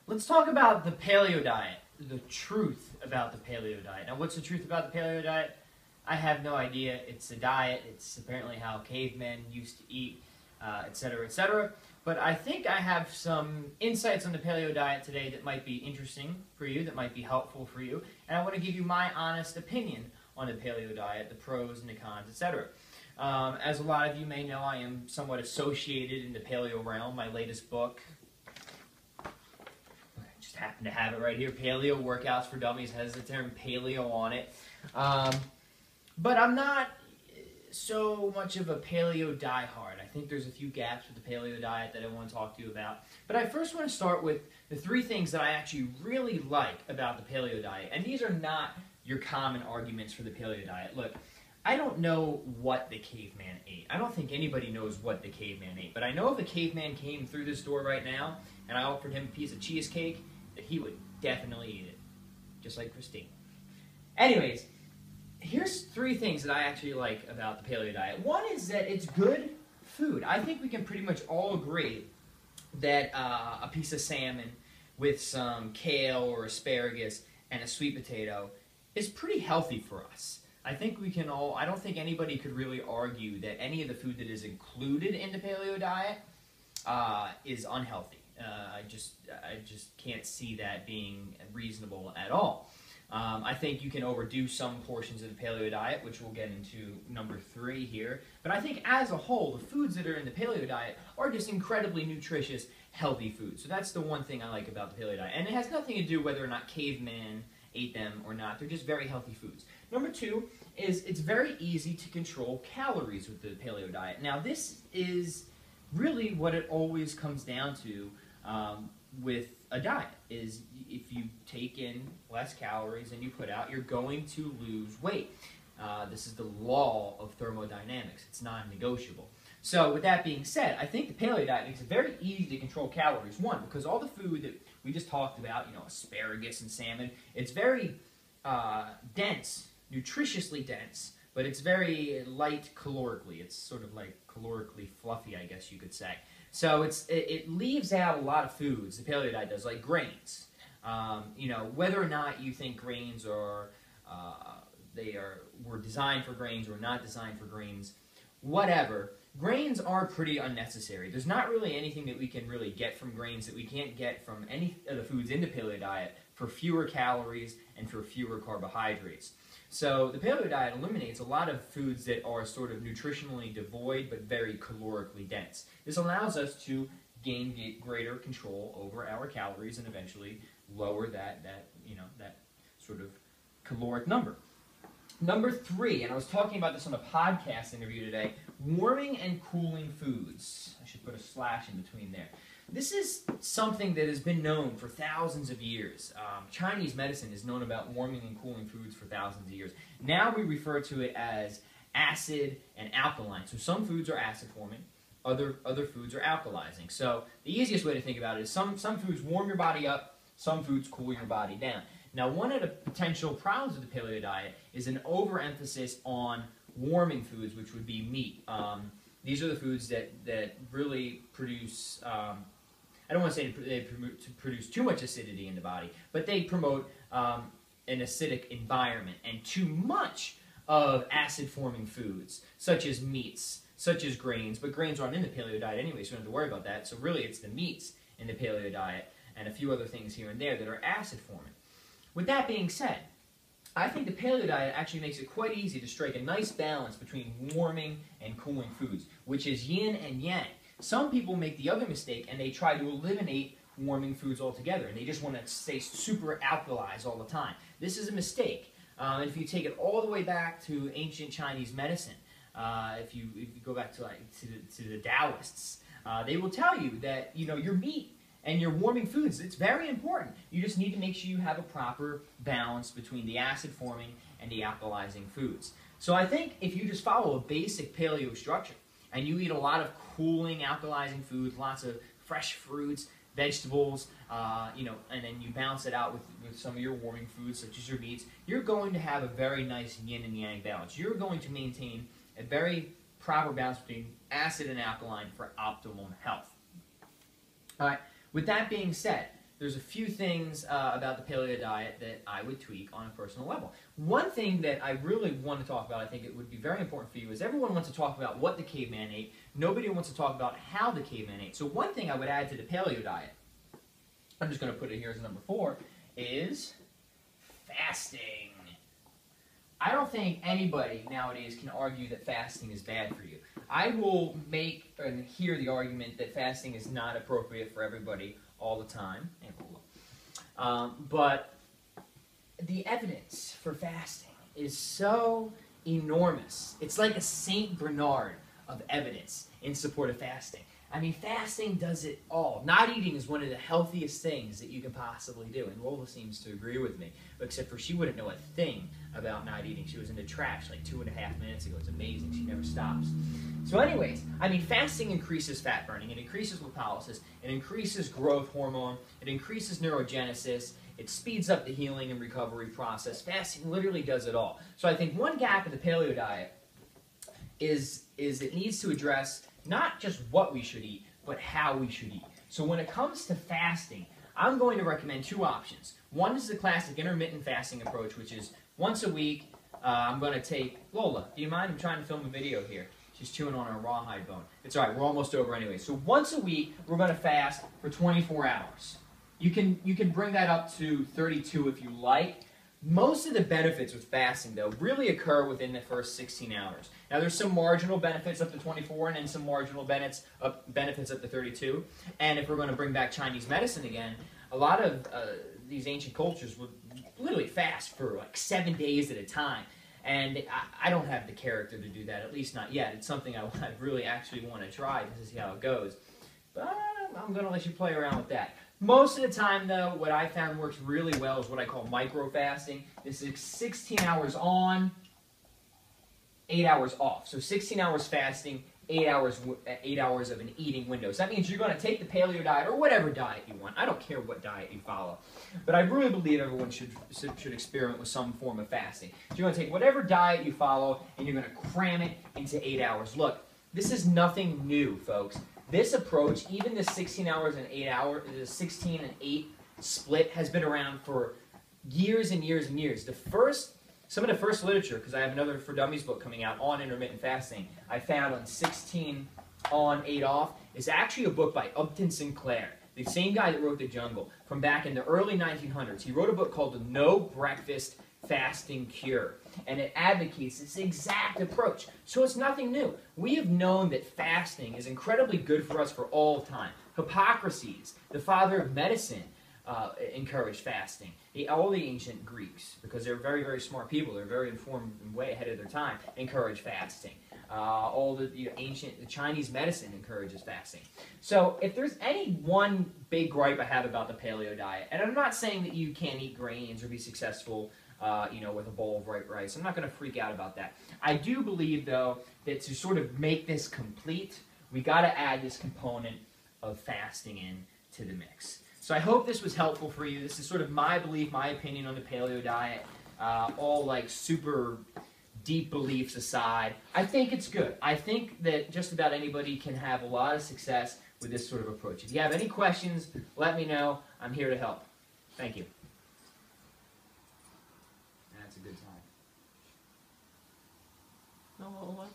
Let's talk about the paleo diet, the truth about the paleo diet. Now, what's the truth about the paleo diet? I have no idea. It's a diet. It's apparently how cavemen used to eat, etc., etc. But I think I have some insights on the paleo diet today that might be interesting for you, that might be helpful for you. And I want to give you my honest opinion on the paleo diet, the pros and the cons, etc. As a lot of you may know, I am somewhat associated in the paleo realm. My latest book, I just happen to have it right here, Paleo Workouts for Dummies, has the term paleo on it. But I'm not so much of a paleo diehard. I think there's a few gaps with the paleo diet that I want to talk to you about. But I first want to start with the three things that I actually really like about the paleo diet. And these are not your common arguments for the paleo diet. Look, I don't know what the caveman ate. I don't think anybody knows what the caveman ate. But I know if a caveman came through this door right now and I offered him a piece of cheesecake, that he would definitely eat it. Just like Christine. Anyways, here's three things that I actually like about the paleo diet. One is that it's good food. I think we can pretty much all agree that a piece of salmon with some kale or asparagus and a sweet potato is pretty healthy for us. I think we can all, I don't think anybody could really argue that any of the food that is included in the paleo diet is unhealthy. I just can't see that being reasonable at all. I think you can overdo some portions of the paleo diet, which we'll get into number 3 here. But I think as a whole, the foods that are in the paleo diet are just incredibly nutritious, healthy foods. So that's the one thing I like about the paleo diet. And it has nothing to do whether or not cavemen ate them or not. They're just very healthy foods. Number 2 is it's very easy to control calories with the paleo diet. Now this is really what it always comes down to with a diet, is if you take in less calories than you put out, you're going to lose weight. This is the law of thermodynamics. It's non-negotiable. So with that being said, I think the paleo diet makes it very easy to control calories. One, because all the food that we just talked about, you know, asparagus and salmon, it's very dense, nutritiously dense, but it's very light calorically. It's sort of like calorically fluffy, I guess you could say. So it leaves out a lot of foods, the paleo diet does, like grains. You know, whether or not you think grains are, were designed for grains or not designed for grains, whatever, grains are pretty unnecessary. There's not really anything that we can really get from grains that we can't get from any of the foods in the paleo diet for fewer calories and for fewer carbohydrates. So the paleo diet eliminates a lot of foods that are sort of nutritionally devoid but very calorically dense. This allows us to gain greater control over our calories and eventually lower that sort of caloric number. Number 3, and I was talking about this on a podcast interview today, warming and cooling foods. I should put a slash in between there. This is something that has been known for thousands of years. Chinese medicine is known about warming and cooling foods for thousands of years. Now we refer to it as acid and alkaline. So some foods are acid forming, other foods are alkalizing. So the easiest way to think about it is some foods warm your body up, some foods cool your body down. Now one of the potential problems with the paleo diet is an overemphasis on warming foods, which would be meat. These are the foods that really produce, I don't want to say they produce too much acidity in the body, but they promote an acidic environment. And too much of acid-forming foods, such as meats, such as grains, but grains aren't in the paleo diet anyway, so you don't have to worry about that. So really it's the meats in the paleo diet and a few other things here and there that are acid-forming. With that being said, I think the paleo diet actually makes it quite easy to strike a nice balance between warming and cooling foods, which is yin and yang. Some people make the other mistake and they try to eliminate warming foods altogether, and they just want to stay super alkalized all the time. This is a mistake. If you take it all the way back to ancient Chinese medicine, if you go back to the Taoists, they will tell you that your meat and your warming foods, it's very important. You just need to make sure you have a proper balance between the acid-forming and the alkalizing foods. So I think if you just follow a basic paleo structure and you eat a lot of cooling, alkalizing foods, lots of fresh fruits, vegetables, and then you balance it out with some of your warming foods, such as your meats, you're going to have a very nice yin and yang balance. You're going to maintain a very proper balance between acid and alkaline for optimal health. All right. With that being said, there's a few things about the paleo diet that I would tweak on a personal level. One thing that I really want to talk about, I think it would be very important for you, is everyone wants to talk about what the caveman ate. Nobody wants to talk about how the caveman ate. So one thing I would add to the paleo diet, I'm just going to put it here as number 4, is fasting. I don't think anybody nowadays can argue that fasting is bad for you. I will make and hear the argument that fasting is not appropriate for everybody all the time. But the evidence for fasting is so enormous. It's like a Saint Bernard of evidence in support of fasting. I mean, fasting does it all. Not eating is one of the healthiest things that you can possibly do. And Lola seems to agree with me, except for she wouldn't know a thing about not eating. She was in the trash like 2.5 minutes ago. It's amazing. She never stops. So anyways, I mean, fasting increases fat burning. It increases lipolysis. It increases growth hormone. It increases neurogenesis. It speeds up the healing and recovery process. Fasting literally does it all. So I think one gap in the paleo diet is it needs to address not just what we should eat, but how we should eat. So when it comes to fasting, I'm going to recommend 2 options. One is the classic intermittent fasting approach, which is once a week, I'm going to take... Lola, do you mind? I'm trying to film a video here. She's chewing on her rawhide bone. It's all right. We're almost over anyway. So once a week, we're going to fast for 24 hours. You can bring that up to 32 if you like. Most of the benefits with fasting, though, really occur within the first 16 hours. Now, there's some marginal benefits up to 24 and then some marginal benefits up to 32. And if we're going to bring back Chinese medicine again, a lot of these ancient cultures would literally fast for like 7 days at a time. And I don't have the character to do that, at least not yet. It's something I really actually want to try to see how it goes. But I'm going to let you play around with that. Most of the time, though, what I found works really well is what I call micro-fasting. This is 16 hours on, 8 hours off. So 16 hours fasting, 8 hours of an eating window. So that means you're going to take the paleo diet or whatever diet you want. I don't care what diet you follow. But I really believe everyone should experiment with some form of fasting. So you're going to take whatever diet you follow and you're going to cram it into 8 hours. Look, this is nothing new, folks. This approach, even the 16 hours and 8 hours, the 16 and 8 split has been around for years and years and years. Some of the first literature, because I have another For Dummies book coming out on intermittent fasting, I found on 16 on, 8 off, is actually a book by Upton Sinclair, the same guy that wrote The Jungle, from back in the early 1900s. He wrote a book called The No Breakfast Fasting Cure, and it advocates this exact approach. So it's nothing new. We have known that fasting is incredibly good for us for all time. Hippocrates, the father of medicine, encouraged fasting. All the ancient Greeks, because they're very, very smart people, they're very informed and way ahead of their time, encouraged fasting. All the Chinese medicine encourages fasting. So if there's any one big gripe I have about the paleo diet, and I'm not saying that you can't eat grains or be successful with a bowl of white rice. I'm not going to freak out about that. I do believe, though, that to sort of make this complete, we got to add this component of fasting in to the mix. So I hope this was helpful for you. This is sort of my belief, my opinion on the paleo diet, all like super deep beliefs aside. I think it's good. I think that just about anybody can have a lot of success with this sort of approach. If you have any questions, let me know. I'm here to help. Thank you. That's a good time. No, what?